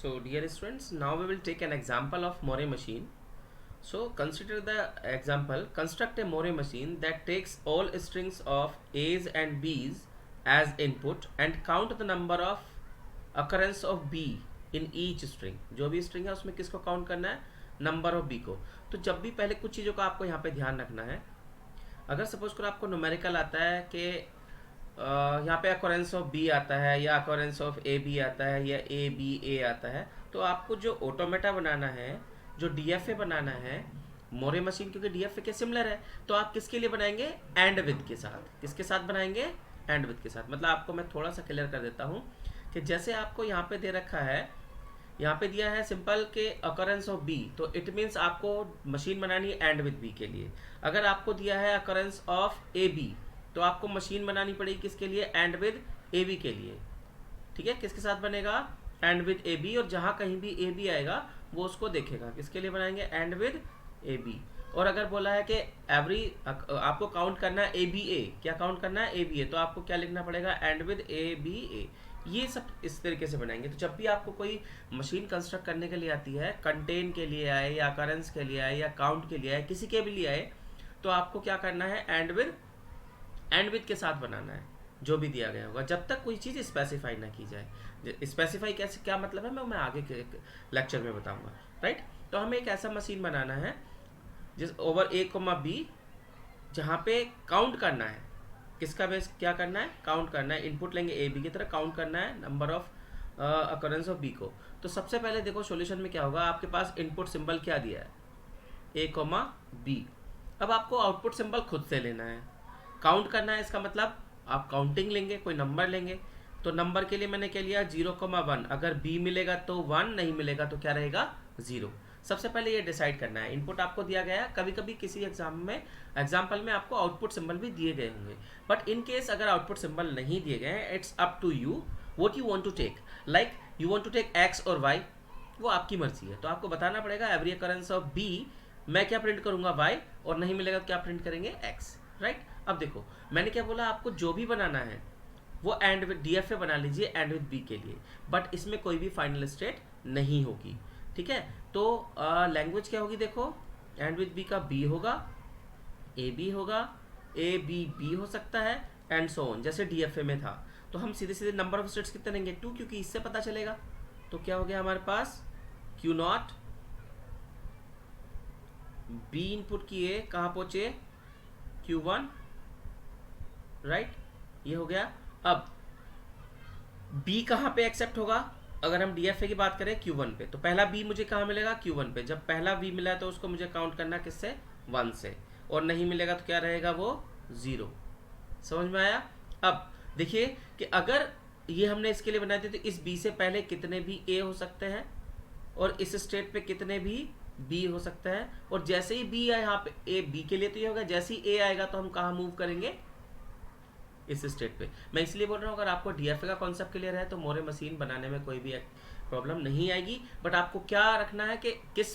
So, dear students, now we will take an example of Moore machine. So, consider the example. Construct a Moore machine that takes all strings of A's and B's as input and count the number of occurrence of B in each string. जो भी string है उसमें किसको count करना है? Number of B को. तो जब भी पहले कुछ चीज़ों का आपको यहाँ पे ध्यान रखना है. अगर सपोज करो आपको न्यूमेरिकल आता है कि यहाँ पे अकोरेंस ऑफ बी आता है या अकोरेंस ऑफ ए बी आता है या ए बी ए आता है, तो आपको जो ऑटोमेटा बनाना है, जो डीएफए बनाना है, मोरे मशीन क्योंकि डीएफए के सिमिलर है, तो आप किसके लिए बनाएंगे? एंड विद के साथ. किसके साथ बनाएंगे? एंड विद के साथ. मतलब आपको मैं थोड़ा सा क्लियर कर देता हूँ कि जैसे आपको यहाँ पे दे रखा है, यहाँ पे दिया है सिंपल के अकरेंस ऑफ बी, तो इट मीन्स आपको मशीन बनानी है एंड विद बी के लिए. अगर आपको दिया है अकरेंस ऑफ ए बी, तो आपको मशीन बनानी पड़ेगी किसके लिए? एंड विद ए बी के लिए. ठीक है, किसके साथ बनेगा? And with A B. और जहाँ कहीं भी ए बी आएगा वो उसको देखेगा. किसके लिए बनाएंगे? And with A B. और अगर बोला है कि एवरी आपको काउंट करना है ए बी ए, क्या काउंट करना है? ए बी ए, तो आपको क्या लिखना पड़ेगा? एंड विद ए बी ए. ये सब इस तरीके से बनाएंगे. तो जब भी आपको कोई मशीन कंस्ट्रक्ट करने के लिए आती है, कंटेन के लिए आए या अकरेंस के लिए आए या काउंट के लिए आए, किसी के भी लिए आए, तो आपको क्या करना है? एंड विद के साथ बनाना है जो भी दिया गया होगा, जब तक कोई चीज़ स्पेसिफाई ना की जाए. स्पेसिफाई कैसे, क्या मतलब है, मैं आगे के लेक्चर में बताऊंगा. राइट. तो हमें एक ऐसा मशीन बनाना है जिस ओवर ए कोमा बी, जहाँ पे काउंट करना है. किसका बेस क्या करना है? काउंट करना है. इनपुट लेंगे ए बी की तरह, काउंट करना है number of occurrence of B को. तो सबसे पहले देखो सॉल्यूशन में क्या होगा. आपके पास इनपुट सिंबल क्या दिया है? ए कोमा बी. अब आपको आउटपुट सिंबल खुद से लेना है. काउंट करना है, इसका मतलब आप काउंटिंग लेंगे, कोई नंबर लेंगे. तो नंबर के लिए मैंने क्या लिया? 0,1. अगर बी मिलेगा तो 1, नहीं मिलेगा तो क्या रहेगा? 0. सबसे पहले ये डिसाइड करना है. इनपुट आपको दिया गया है. कभी कभी किसी एग्जाम्पल में आपको आउटपुट सिंबल भी दिए गए होंगे, बट इन केस अगर आउटपुट सिंबल नहीं दिए गए हैं, it's up to you what you want to take. Like you want to take X और वाई, वो आपकी मर्जी है. तो आपको बताना पड़ेगा एवरी अकरेंस ऑफ बी मैं क्या प्रिंट करूंगा? वाई. और नहीं मिलेगा तो क्या प्रिंट करेंगे? एक्स. राइट. अब देखो मैंने क्या बोला, आपको जो भी बनाना है वो एंड विद डीएफए बना लीजिए एंड विद बी के लिए, बट इसमें कोई भी फाइनल स्टेट नहीं होगी. ठीक है. तो लैंग्वेज क्या होगी? देखो एंड विद बी का बी होगा, ए बी होगा, ए बी बी हो सकता है, एंड सो ऑन, जैसे डीएफए में था. तो हम सीधे सीधे नंबर ऑफ स्टेट्स कितने लेंगे? 2, क्योंकि इससे पता चलेगा. तो क्या हो गया हमारे पास? क्यू नॉट बी इनपुट किए, कहाँ पहुंचे? Q1. राइट. ये हो गया. अब B कहाँ पे एक्सेप्ट होगा? अगर हम DFA की बात करें Q1 पे, तो पहला B मुझे कहाँ मिलेगा? Q1 पे. जब पहला B मिला है तो उसको मुझे काउंट करना किससे? 1 से. और नहीं मिलेगा तो क्या रहेगा? वो 0. समझ में आया? अब देखिए कि अगर ये हमने इसके लिए बनाई थी, तो इस B से पहले कितने भी A हो सकते हैं और इस स्टेट पे कितने भी बी हो सकता है. और जैसे ही बी आए यहाँ पे ए, बी के लिए तो ये होगा, जैसे ही ए आएगा तो हम कहाँ मूव करेंगे? इस स्टेट पे. मैं इसलिए बोल रहा हूँ अगर आपको डीएफए का कॉन्सेप्ट क्लियर है तो मोरे मशीन बनाने में कोई भी प्रॉब्लम नहीं आएगी. बट आपको क्या रखना है कि किस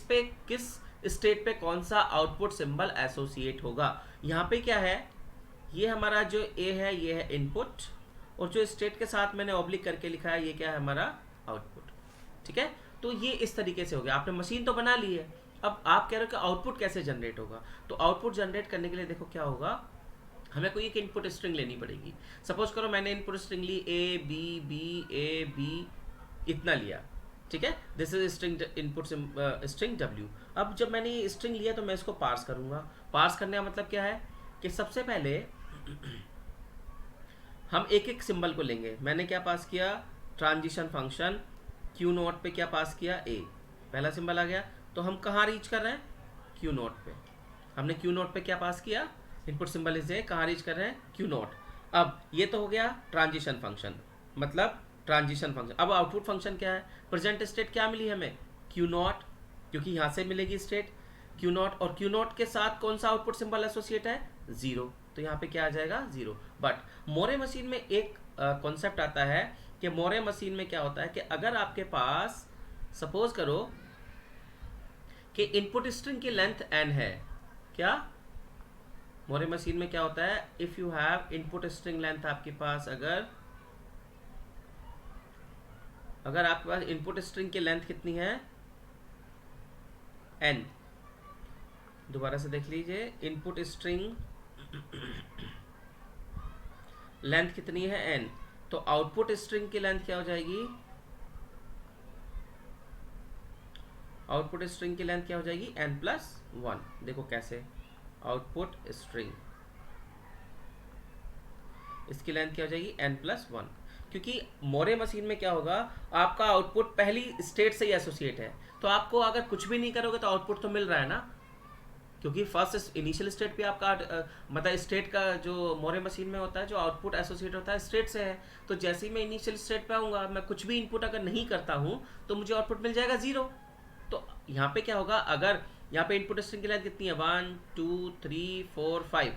स्टेट पे कौन सा आउटपुट सिंबल एसोसिएट होगा. यहाँ पे क्या है? ये हमारा जो ए है ये है इनपुट, और जो स्टेट के साथ मैंने ऑब्लिक करके लिखा है ये क्या है? हमारा आउटपुट. ठीक है. तो ये इस तरीके से हो गया. आपने मशीन तो बना ली है. अब आप कह रहे हो कि आउटपुट कैसे जनरेट होगा. तो आउटपुट जनरेट करने के लिए देखो क्या होगा, हमें कोई एक इनपुट स्ट्रिंग लेनी पड़ेगी. सपोज करो मैंने इनपुट स्ट्रिंग ली A B B A B, इतना लिया. ठीक है. This is string input string W. अब जब मैंने ये स्ट्रिंग लिया तो मैं इसको पार्स करूंगा. पार्स करने का मतलब क्या है कि सबसे पहले हम एक एक सिंबल को लेंगे. मैंने क्या पास किया? Transition function. क्यू नोट पे क्या पास किया? ए. पहला सिंबल आ गया. तो हम कहाँ रीच कर रहे हैं? क्यू नोट पे. हमने क्यू नोट पे क्या पास किया? Input symbol is a. कहाँ रीच कर रहे हैं? Q note. अब ये तो हो गया ट्रांजिशन फंक्शन, मतलब ट्रांजिशन फंक्शन. अब आउटपुट फंक्शन क्या है? प्रेजेंट स्टेट क्या मिली हमें? क्यू नोट, क्योंकि यहाँ से मिलेगी स्टेट क्यू नोट. और क्यू नोट के साथ कौन सा आउटपुट सिंबल एसोसिएट है? 0. तो यहाँ पे क्या आ जाएगा? 0. बट मोरे मशीन में एक कॉन्सेप्ट आता है कि मोरे मशीन में क्या होता है कि अगर आपके पास सपोज करो कि इनपुट स्ट्रिंग की लेंथ n है. क्या मोरे मशीन में क्या होता है? If you have input string length, आपके पास अगर अगर आपके पास इनपुट स्ट्रिंग की लेंथ कितनी है n, दोबारा से देख लीजिए, इनपुट स्ट्रिंग लेंथ कितनी है n, तो आउटपुट स्ट्रिंग की लेंथ क्या हो जाएगी, आउटपुट स्ट्रिंग की लेंथ क्या हो जाएगी n+1। देखो कैसे, आउटपुट स्ट्रिंग इसकी लेंथ क्या हो जाएगी n+1, क्योंकि मोरे मशीन में क्या होगा, आपका आउटपुट पहली स्टेट से ही एसोसिएट है, तो आपको अगर कुछ भी नहीं करोगे तो आउटपुट तो मिल रहा है ना, क्योंकि फर्स्ट इनिशियल स्टेट भी आपका मतलब स्टेट का जो मोरे मशीन में होता है, जो आउटपुट एसोसिएट होता है स्टेट से है। तो जैसे ही मैं इनिशियल स्टेट पे आऊँगा, मैं कुछ भी इनपुट अगर नहीं करता हूँ तो मुझे आउटपुट मिल जाएगा 0। तो यहाँ पे क्या होगा, अगर यहाँ पे इनपुट स्ट्रिंग की लेंथ कितनी है 1 2 3 4 5,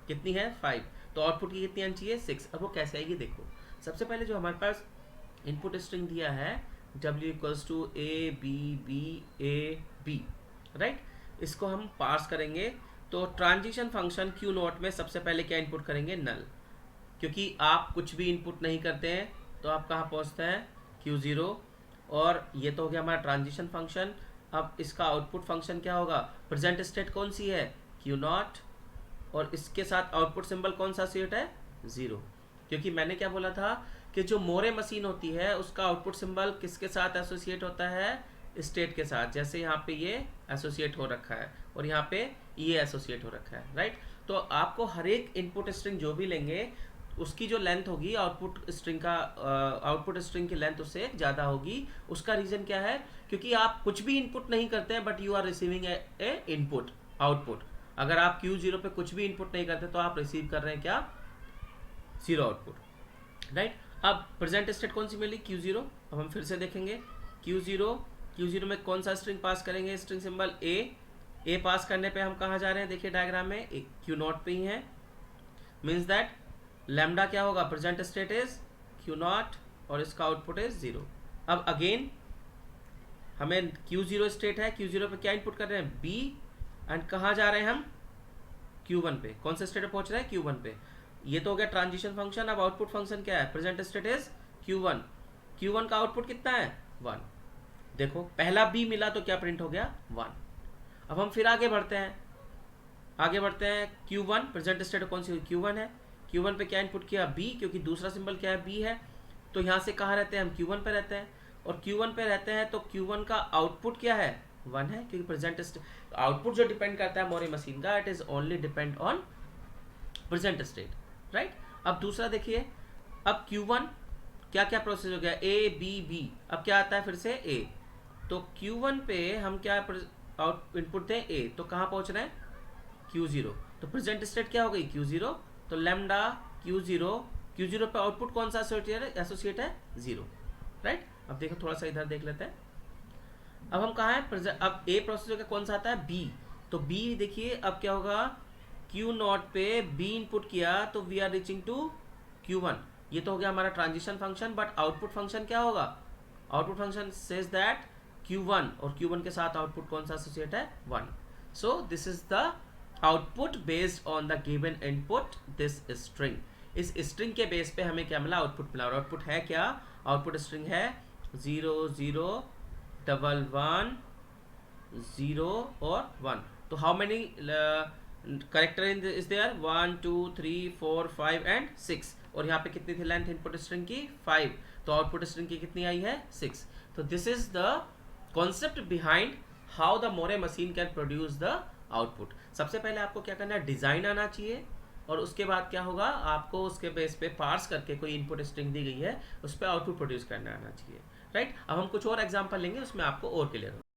कितनी है 5, तो आउटपुट की कितनी आनी चाहिए 6। अब वो कैसे आएगी देखो, सबसे पहले जो हमारे पास इनपुट स्ट्रिंग दिया है w = a b b a b, right, इसको हम पास करेंगे। तो ट्रांजिशन फंक्शन Q0 में सबसे पहले क्या इनपुट करेंगे, नल, क्योंकि आप कुछ भी इनपुट नहीं करते हैं तो आप कहाँ पहुँचते हैं Q0। और ये तो हो गया हमारा ट्रांजिशन फंक्शन। अब इसका आउटपुट फंक्शन क्या होगा, प्रेजेंट स्टेट कौन सी है Q0, और इसके साथ आउटपुट सिंबल कौन सा एसोसिएट है 0, क्योंकि मैंने क्या बोला था कि जो मोरे मशीन होती है उसका आउटपुट सिंबल किसके साथ एसोसिएट होता है, स्टेट के साथ। जैसे यहाँ पे ये एसोसिएट हो रखा है और यहाँ पे ये एसोसिएट हो रखा है, राइट। तो आपको हर एक इनपुट स्ट्रिंग जो भी लेंगे उसकी जो लेंथ होगी आउटपुट स्ट्रिंग का, आउटपुट स्ट्रिंग की लेंथ उससे ज़्यादा होगी। उसका रीज़न क्या है, क्योंकि आप कुछ भी इनपुट नहीं करते हैं but you are receiving a input output. अगर आप Q0 पे कुछ भी इनपुट नहीं करते तो आप रिसीव कर रहे हैं क्या, 0 आउटपुट, राइट। अब प्रेजेंट स्टेट कौन सी मिली Q0। अब हम फिर से देखेंगे Q0 में कौन सा स्ट्रिंग पास करेंगे, स्ट्रिंग सिंबल a पास करने पे हम कहाँ जा रहे हैं, देखिए डायग्राम में Q0 पे ही है, मीन्स दैट लैम्डा क्या होगा, प्रेजेंट स्टेट इज Q0 और इसका आउटपुट इज 0। अब अगेन हमें Q0 स्टेट है, Q0 पे क्या इनपुट कर रहे हैं b, एंड कहाँ जा रहे हैं हम Q1 पे, कौन से स्टेट पे पहुंच रहे हैं Q1 पे। ये तो हो गया ट्रांजिशन फंक्शन। अब आउटपुट फंक्शन क्या है, प्रेजेंट स्टेट इज Q1 का आउटपुट कितना है 1। देखो पहला b मिला तो क्या प्रिंट हो गया 1। अब हम फिर आगे बढ़ते हैं Q1 प्रेजेंट स्टेट कौन सी Q1 है, Q1 पे क्या इनपुट किया b, क्योंकि दूसरा सिंबल क्या है b है, तो यहाँ से कहाँ रहते हैं हम Q1 पे रहते हैं, और Q1 पे रहते हैं तो Q1 का आउटपुट क्या है 1 है, क्योंकि प्रेजेंट आउटपुट जो डिपेंड करता है मोरे मशीन का, it is only depend on present state, right. अब दूसरा देखिए, अब Q1 क्या क्या प्रोसेस हो गया a b b, अब क्या आता है फिर से a, तो Q1 पे हम क्या इनपुट दें a, तो कहाँ पहुँच रहे हैं Q0, तो प्रेजेंट स्टेट क्या हो गई Q0, तो लैम्डा Q0 पे आउटपुट कौन सा एसोसिएट है 0, राइट। अब देखो थोड़ा सा इधर देख लेते हैं। अब हम कहाँ हैं, अब a प्रोसेस का कौन सा आता है b, तो b देखिए अब क्या होगा, Q0 पे b इनपुट किया तो we are reaching to Q1। ये तो हो गया हमारा transition function, but output function क्या होगा, output function says that Q1, और Q1 के साथ आउटपुट कौन सा एसोसिएट है 1। So this is the output based on the given input this string. इस स्ट्रिंग के बेस पे हमें क्या मिला, आउटपुट मिला, और आउटपुट है क्या, आउटपुट स्ट्रिंग है 0 0 1 1 0 और 1। तो how many character is there, 1 2 3 4 5 and 6, और यहाँ पे कितनी थी लेंथ इनपुट स्ट्रिंग की 5, तो आउटपुट स्ट्रिंग की कितनी आई है 6। तो this is the concept behind how the Moore machine can produce the output. सबसे पहले आपको क्या करना है, डिजाइन आना चाहिए, और उसके बाद क्या होगा, आपको उसके बेस पे पार्स करके कोई इनपुट स्ट्रिंग दी गई है उस पर आउटपुट प्रोड्यूस करना आना चाहिए, राइट। अब हम कुछ और एग्जांपल लेंगे, उसमें आपको और क्लियर होगा।